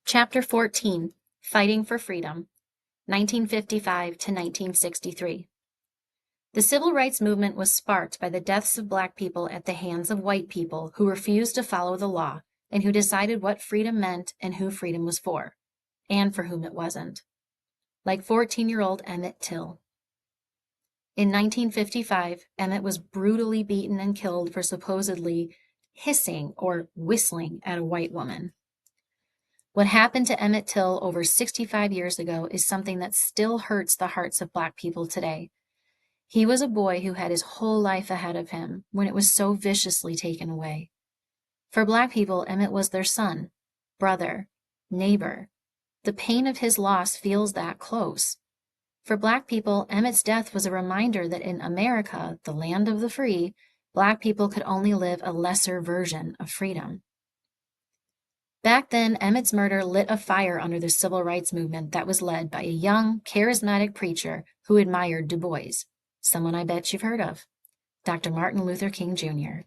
Chapter 14, Fighting for Freedom, 1955 to 1963. The civil rights movement was sparked by the deaths of black people at the hands of white people who refused to follow the law and who decided what freedom meant and who freedom was for, and for whom it wasn't. Like 14-year-old Emmett Till. In 1955, Emmett was brutally beaten and killed for supposedly hissing or whistling at a white woman. What happened to Emmett Till over 65 years ago is something that still hurts the hearts of black people today. He was a boy who had his whole life ahead of him when it was so viciously taken away. For black people, Emmett was their son, brother, neighbor. The pain of his loss feels that close. For black people, Emmett's death was a reminder that in America, the land of the free, black people could only live a lesser version of freedom. Back then, Emmett's murder lit a fire under the civil rights movement that was led by a young, charismatic preacher who admired Du Bois, someone I bet you've heard of, Dr. Martin Luther King Jr.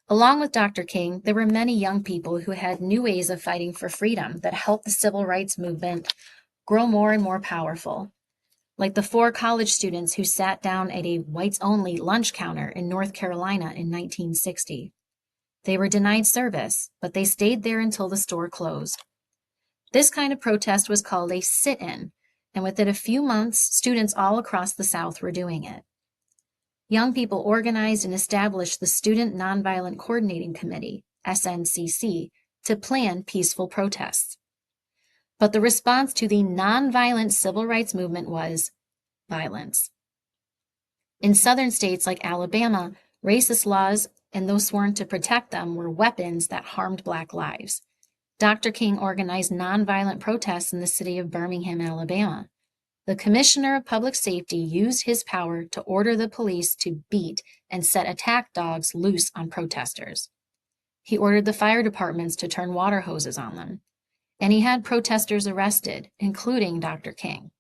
Along with Dr. King, there were many young people who had new ways of fighting for freedom that helped the civil rights movement grow more and more powerful, like the 4 college students who sat down at a whites-only lunch counter in North Carolina in 1960. They were denied service, but they stayed there until the store closed. This kind of protest was called a sit-in, and within a few months, students all across the South were doing it. Young people organized and established the Student Nonviolent Coordinating Committee, SNCC, to plan peaceful protests. But the response to the nonviolent civil rights movement was violence. In southern states like Alabama, racist laws and those sworn to protect them were weapons that harmed black lives. Dr. King organized nonviolent protests in the city of Birmingham, Alabama. The Commissioner of Public Safety used his power to order the police to beat and set attack dogs loose on protesters. He ordered the fire departments to turn water hoses on them. And he had protesters arrested, including Dr. King.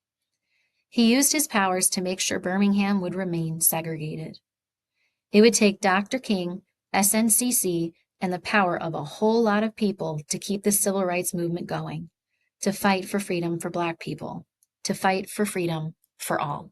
He used his powers to make sure Birmingham would remain segregated. It would take Dr. King, SNCC, and the power of a whole lot of people to keep the civil rights movement going, to fight for freedom for black people, to fight for freedom for all.